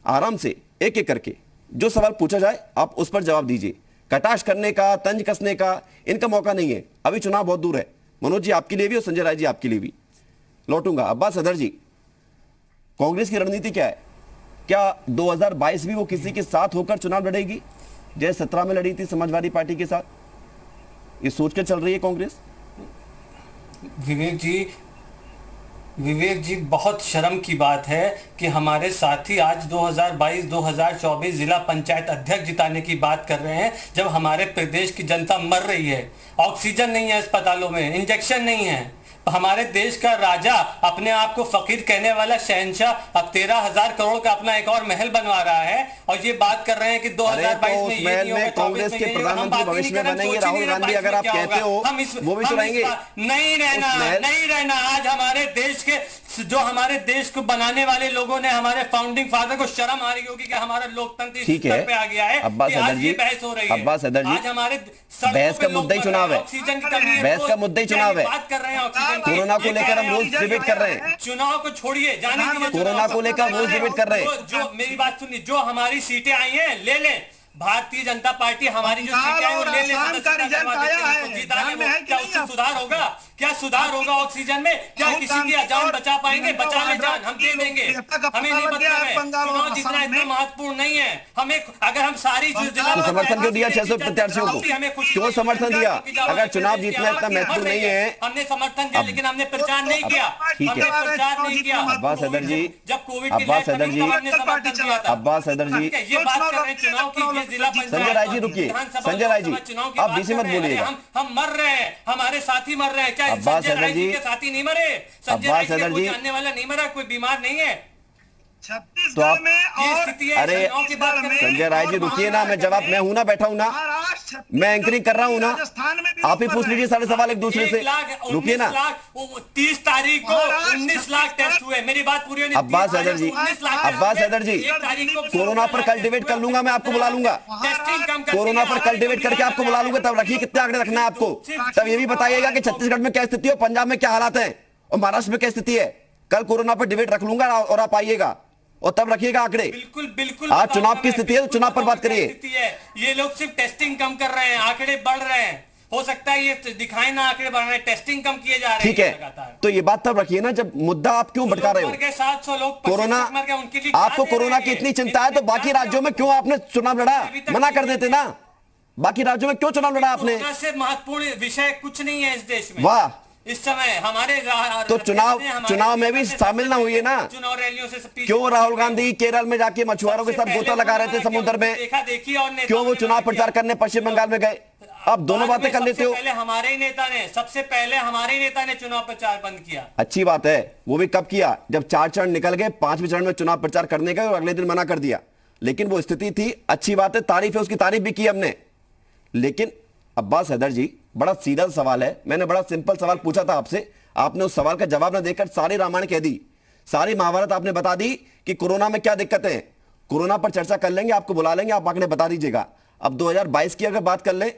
आराम से एक एक करके जो सवाल पूछा जाए आप उस पर जवाब दीजिए। कटाश करने का, तंज कसने का इनका मौका नहीं है। अभी चुनाव बहुत दूर है। मनोज जी आपके लिए भी और संजय राय जी आपके लिए भी। लौटूंगा। अब्बास सदर जी, कांग्रेस की रणनीति क्या है? क्या 2022 भी वो किसी के साथ होकर चुनाव लड़ेगी जैसे 17 में लड़ी थी समाजवादी पार्टी के साथ? ये सोचकर चल रही है कांग्रेस? विवेक जी, बहुत शर्म की बात है कि हमारे साथी आज 2022-2024 जिला पंचायत अध्यक्ष जिताने की बात कर रहे हैं, जब हमारे प्रदेश की जनता मर रही है। ऑक्सीजन नहीं है अस्पतालों में, इंजेक्शन नहीं है, हमारे देश का राजा, अपने आप को फकीर कहने वाला शहंशाह, अब 13,000 करोड़ का अपना एक और महल बनवा रहा है और ये बात कर रहे हैं कि 2022 में ये नहीं होगा, कांग्रेस के प्रधानमंत्री भविष्य में बनेंगे राहुल गांधी, अगर आप कहते हो वो भी तो रहेंगे। नहीं रहना। आज हमारे देश के, जो हमारे देश को बनाने वाले लोगों ने, हमारे फाउंडिंग फादर को शर्म आ रही होगी कि हमारा लोकतंत्र इस स्तर पे आ गया है। अब्बास हैदर जी, बहस हो रही है। अब्बास हैदर जी, आज हमारे बहस का मुद्दा ही चुनाव है। ऑक्सीजन की कमी है, बहस का मुद्दा ही चुनाव है। बात कर रहे हैं ऑक्सीजन, कोरोना को लेकर हम रोज डिबेट कर रहे हैं। चुनाव को छोड़िए, जाने दीजिए। कोरोना को लेकर रोज डिबेट कर रहे हैं। जो मेरी बात सुनिए, जो हमारी सीटें आई हैं ले लें। भारतीय जनता पार्टी हमारी जो सीटें आई वो ले ले, क्या उससे सुधार होगा? क्या सुधार होगा ऑक्सीजन में? क्या किसी की जान बचा पाएंगे? बचा ले जान, हम दे देंगे। हमें नहीं मतलब है, चुनाव जीतना इतना महत्वपूर्ण नहीं है। हमें अगर हम सारी समर्थन क्यों दिया 600 प्रत्याशियों को? क्यों समर्थन दिया? अगर चुनाव जीतना इतना महत्वपूर्ण नहीं है, हमने समर्थन दिया लेकिन हमने प्रचार नहीं किया। हमने प्रचार नहीं किया। अब्बास हैदर जी, जब कोविड अब्बास हैदर जी, अब्बास हैदर जी, ये बात कर रहे हैं चुनाव की। जिला संजय राय जी रुकिए, संजय राय जी आप बीच में मत बोलिएगा। हम मर रहे हैं, हमारे साथी मर रहे हैं। क्या अब्बास हैदर जी के साथी नहीं मरे? अब्बास हैदर जी जानने वाला नहीं मरा, कोई बीमार नहीं है। तो आप अरे संजय राय जी रुकिए ना, मैं जवाब, मैं हूं ना, बैठा हूं ना, मैं एंकरिंग कर रहा हूं ना, आप ही पूछ लीजिए सारे सवाल एक दूसरे से। रुकिए ना। 30 तारीख को 19 लाख टेस्ट हुए। मेरी बात पूरी होनी। अब्बास हैदर जी, अब्बास हैदर जी, कोरोना पर कल डिबेट कर लूंगा, मैं आपको बुला लूंगा। कोरोना पर कल डिबेट करके आपको बुला लूंगा, तब रखिए कितने आंकड़े रखना है आपको। तब ये भी बताइएगा कि छत्तीसगढ़ में क्या स्थिति है, पंजाब में क्या हालात है और महाराष्ट्र में क्या स्थिति है। कल कोरोना पर डिबेट रख लूंगा और आप आइएगा और तब रखिएगा आंकड़े। बिल्कुल आज चुनाव की स्थिति है, चुनाव पर बात करिए। ये लोग सिर्फ टेस्टिंग कम कर रहे हैं, आंकड़े बढ़ रहे हैं। हो सकता है ये दिखाए ना आंकड़े बढ़ रहे हैं, टेस्टिंग कम किए जा रहे हैं। ठीक है, तो ये बात तब रखिए ना जब मुद्दा आप क्यों भटका रहे हो। 700 लोग कोरोना, आपको कोरोना की इतनी चिंता है तो बाकी राज्यों में क्यों आपने चुनाव लड़ा? मना कर देते ना। बाकी राज्यों में क्यों चुनाव लड़ा आपने? से महत्वपूर्ण विषय कुछ नहीं है इस देश में। वाह, इस समय हमारे तो चुनाव में भी शामिल ना हुई है ना। चुनाव रैलियों से क्यों राहुल गांधी केरल में जाके मछुआरों के साथ गोता लगा रहे थे समुद्र में? क्यों वो चुनाव प्रचार करने पश्चिम बंगाल में गए? आप दोनों बातें कर लेते हो। पहले हमारे ही नेता ने, सबसे पहले हमारे ही नेता ने चुनाव प्रचार बंद किया। अच्छी बात है, वो भी कब किया? जब 4 चरण निकल गए, 5वें चरण में चुनाव प्रचार करने का और अगले दिन मना कर दिया। लेकिन वो स्थिति थी, अच्छी बात है, तारीफ है, उसकी तारीफ भी की हमने। लेकिन अब्बास हैदर जी, बड़ा सीधा सवाल है, मैंने बड़ा सिंपल सवाल पूछा था आपसे, आपने उस सवाल का जवाब न देकर सारी रामायण कह दी, सारी महाभारत आपने बता दी कि कोरोना में क्या दिक्कत है। कोरोना पर चर्चा कर लेंगे, आपको बुला लेंगे, आप आंकड़े बता दीजिएगा। अब 2022 की अगर बात कर ले,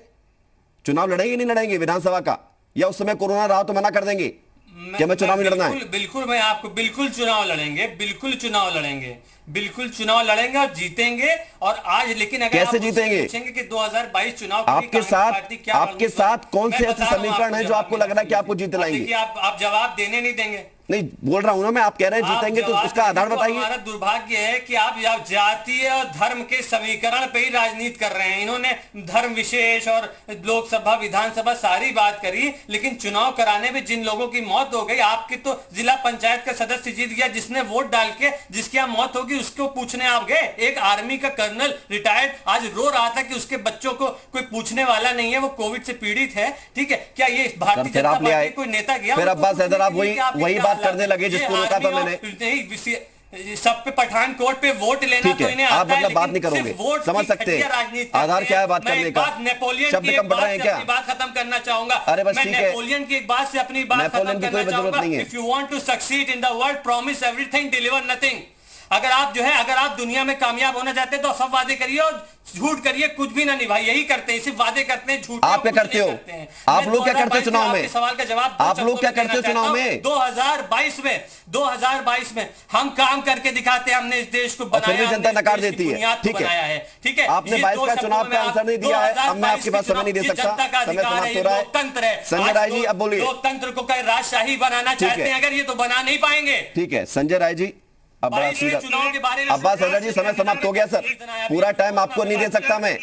चुनाव लड़ेंगे नहीं लड़ेंगे विधानसभा का, या उस समय कोरोना रहा तो मना कर देंगे कि हमें चुनाव नहीं लड़ना है? बिल्कुल, मैं आपको बिल्कुल चुनाव लड़ेंगे, बिल्कुल चुनाव लड़ेंगे, बिल्कुल चुनाव लड़ेंगे और जीतेंगे। और आज लेकिन अगर कैसे जीतेंगे? पूछेंगे कि 2022 चुनाव आपके साथ कौन से ऐसे समीकरण है जो आपको लग रहा है कि आपको जीत लाएंगे? आप जवाब देने नहीं देंगे। नहीं बोल रहा हूं ना मैं, आप कह रहे हैं जीतेंगे, तो उसका आधार बताइए। हमारा दुर्भाग्य है कि आप जातीय और धर्म के समीकरण पे ही राजनीति कर रहे हैं। इन्होंने धर्म विशेष और लोकसभा विधानसभा सारी बात करी, लेकिन चुनाव कराने में जिन लोगों की मौत हो गई, आपके तो जिला पंचायत का सदस्य जीत गया जिसने वोट डाल के, जिसकी यहाँ मौत होगी उसको पूछने आप गए। एक आर्मी का कर्नल रिटायर्ड आज रो रहा था कि उसके बच्चों को कोई पूछने वाला नहीं है, वो कोविड से पीड़ित है। ठीक है, क्या ये भारतीय जनता पार्टी कोई नेता गया? फिर अब्बास हैदर आप वही बात करने लगे जिसको रोका था मैंने। सब पे पठानकोट पे वोट लेना तो इन्हें आप मतलब बात नहीं करोगे, समझ सकते हैं आधार क्या है बात करने का। नेपोलियन शब्द कम पड़ रहे हैं क्या? बात खत्म करना चाहूंगा। अरे बस ठीक है, नेपोलियन की एक बात से अपनी बात खत्म करना चाहूंगा। If you want to succeed in the world, promise everything, deliver nothing. अगर आप दुनिया में कामयाब होना चाहते हैं तो सब वादे करिए और झूठ करिए, कुछ भी ना निभाइए। यही करते हैं, सिर्फ वादे करते हैं, झूठ। आप क्या करते हो? आप लोग क्या करते हो चुनाव में? सवाल का जवाब आप लोग क्या करते हो चुनाव में? 2022 में हम काम करके दिखाते हैं। हमने इस देश को बनाया, फिर भी जनता नकार देती है। ठीक है, आपने 22 का चुनाव का आंसर नहीं दिया है, अब मैं आपके पास समय नहीं दे सकता, समय समाप्त हो रहा है। लोकतंत्र है संजय राय जी, अब बोलिए। लोकतंत्र को कहीं राजशाही बनाना चाहते हैं अगर, ये तो बना नहीं पाएंगे। ठीक है संजय राय जी, अब बड़ा सीधा। अब्बास हैदर जी, समय समाप्त हो गया सर, पूरा टाइम आपको नहीं दे सकता मैं।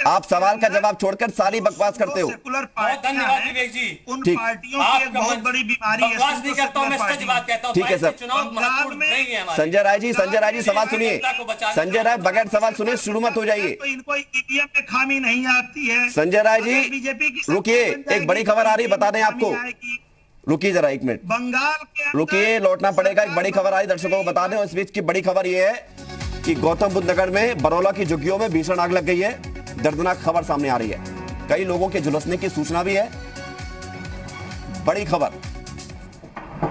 आप सवाल का जवाब छोड़कर सारी बकवास करते हो। धन्यवाद विवेक जी। उन पार्टियों की एक बहुत बड़ी बीमारी है, बकवास नहीं करता हूं मैं, सच बात कहता हूं। ठीक है सर, संजय राय जी, सवाल सुनिए। संजय राय, बगैर सवाल सुने शुरू मत हो जाइए। इनको ईवीएम में खामी नहीं आती है। संजय राय जी बीजेपी की रुकिए, एक बड़ी खबर आ रही है, बता दें आपको। रुकिए जरा एक मिनट, बंगाल के अंदर रुकिए, लौटना पड़ेगा। एक बड़ी सरकार खबर आई दर्शकों को बता दें, और इस बीच की बड़ी खबर यह है कि गौतम बुद्ध नगर में बरौला की झुग्गियों में भीषण आग लग गई है। दर्दनाक खबर सामने आ रही है, कई लोगों के झुलसने की सूचना भी है। बड़ी खबर,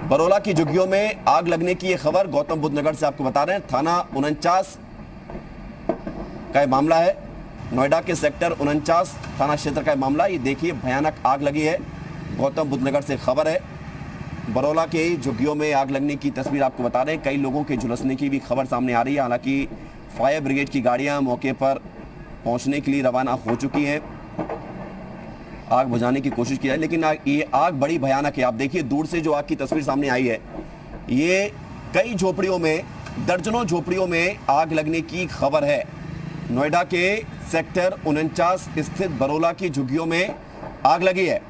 बरौला की झुग्गियों में आग लगने की यह खबर गौतम बुद्ध नगर से आपको बता रहे हैं। थाना 49 का यह मामला है, नोएडा के सेक्टर 49 थाना क्षेत्र का मामला। ये देखिए भयानक आग लगी है, गौतम बुद्ध नगर से खबर है। बरौला के झुग्गियों में आग लगने की तस्वीर आपको बता रहे हैं, कई लोगों के झुलसने की भी खबर सामने आ रही है। हालांकि फायर ब्रिगेड की गाड़ियां मौके पर पहुंचने के लिए रवाना हो चुकी हैं, आग बुझाने की कोशिश की है, लेकिन ये आग बड़ी भयानक है। आप देखिए दूर से जो आग की तस्वीर सामने आई है, ये कई झोपड़ियों में, दर्जनों झोपड़ियों में आग लगने की खबर है। नोएडा के सेक्टर 49 स्थित बरौला की झुग्गियों में आग लगी है।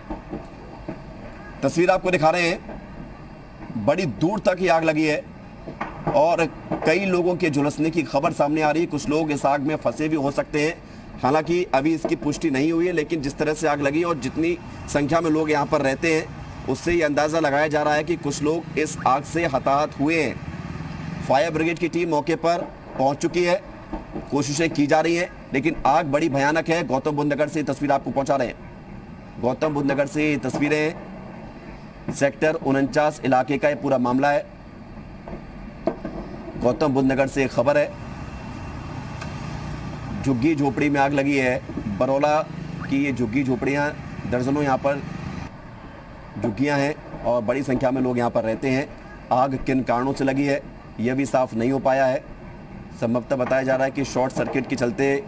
तस्वीर आपको दिखा रहे हैं, बड़ी दूर तक ही आग लगी है और कई लोगों के झुलसने की खबर सामने आ रही है। कुछ लोग इस आग में फंसे भी हो सकते हैं, हालांकि अभी इसकी पुष्टि नहीं हुई है, लेकिन जिस तरह से आग लगी और जितनी संख्या में लोग यहां पर रहते हैं, उससे ये अंदाजा लगाया जा रहा है कि कुछ लोग इस आग से हताहत हुए हैं। फायर ब्रिगेड की टीम मौके पर पहुंच चुकी है, कोशिशें की जा रही हैं, लेकिन आग बड़ी भयानक है। गौतम बुद्ध नगर से तस्वीर आपको पहुंचा रहे हैं। गौतम बुद्ध नगर से तस्वीरें, सेक्टर 49 इलाके का ये पूरा मामला है। गौतम बुद्ध नगर से खबर है, झुग्गी झोपड़ी में आग लगी है। बरौला की ये झुग्गी झोपड़ियां, दर्जनों यहाँ पर झुग्गियां हैं और बड़ी संख्या में लोग यहाँ पर रहते हैं। आग किन कारणों से लगी है यह भी साफ नहीं हो पाया है। संभवतः बताया जा रहा है कि शॉर्ट सर्किट के चलते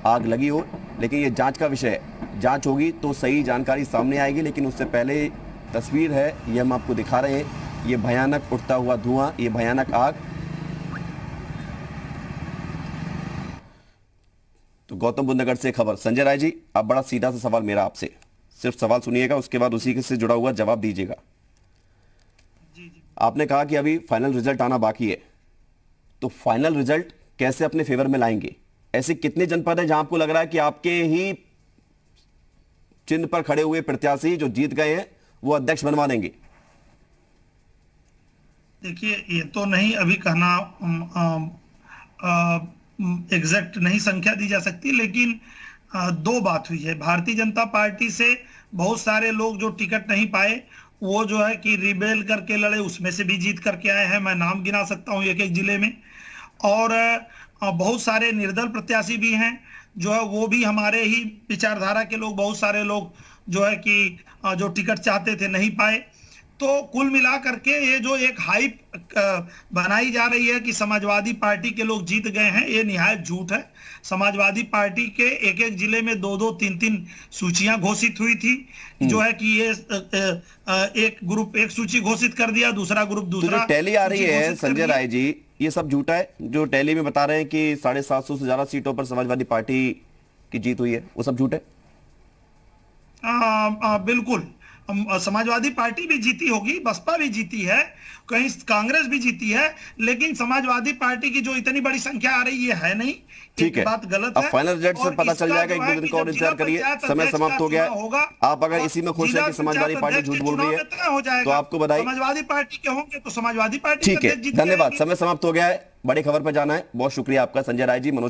आग लगी हो, लेकिन ये जांच का विषय है। जांच होगी तो सही जानकारी सामने आएगी, लेकिन उससे पहले तस्वीर है ये हम आपको दिखा रहे हैं। ये भयानक उठता हुआ धुआं, ये भयानक आग। तो गौतम बुद्ध नगर से खबर। संजय राय जी, अब बड़ा सीधा सा सवाल मेरा आपसे, सिर्फ सवाल सुनिएगा, उसके बाद उसी से जुड़ा हुआ जवाब दीजिएगा। आपने कहा कि अभी फाइनल रिजल्ट आना बाकी है, तो फाइनल रिजल्ट कैसे अपने फेवर में लाएंगे? ऐसे कितने जनपद हैं जहां आपको लग रहा है कि आपके ही चिन्ह पर खड़े हुए प्रत्याशी जो जीत गए हैं वो अध्यक्ष बनवा देंगे? देखिए, ये तो नहीं अभी कहना, एग्जैक्ट नहीं संख्या दी जा सकती, लेकिन दो बात हुई है। भारतीय जनता पार्टी से बहुत सारे लोग जो टिकट नहीं पाए, वो जो है कि रिबेल करके लड़े, उसमें से भी जीत करके आए हैं। मैं नाम गिना सकता हूं एक एक जिले में। और बहुत सारे निर्दल प्रत्याशी भी हैं जो है, वो भी हमारे ही विचारधारा के लोग, बहुत सारे लोग जो है कि जो टिकट चाहते थे नहीं पाए। तो कुल मिला करके ये जो एक हाइप बनाई जा रही है कि समाजवादी पार्टी के लोग जीत गए हैं, ये निहायत झूठ है। समाजवादी पार्टी के एक एक जिले में 2-2, 3-3 सूचियां घोषित हुई थी, जो है कि ये एक ग्रुप एक सूची घोषित कर दिया, दूसरा ग्रुप दूसरा। तो टैली आ रही है संजय राय जी, ये सब झूठा है? जो टैली में बता रहे हैं कि 750 से ज्यादा सीटों पर समाजवादी पार्टी की जीत हुई है, वो सब झूठ है? बिल्कुल, समाजवादी पार्टी भी जीती होगी, बसपा भी जीती है, कहीं कांग्रेस भी जीती है, लेकिन समाजवादी पार्टी की जो इतनी बड़ी संख्या आ रही है नहीं। ठीक है, बात गलत है। अब फाइनल रिजल्ट से पता चल जाएगा, एक दो दिन का और इंतजार करिए। समय समाप्त हो गया है। आप अगर इसी में खुश है कि समाजवादी पार्टी झूठ बोल रही है तो आपको बधाई। समाजवादी पार्टी के होंगे तो समाजवादी पार्टी। ठीक है, धन्यवाद। समय समाप्त हो गया है, बड़ी खबर पर जाना है। बहुत शुक्रिया आपका संजय राय जी। मनोज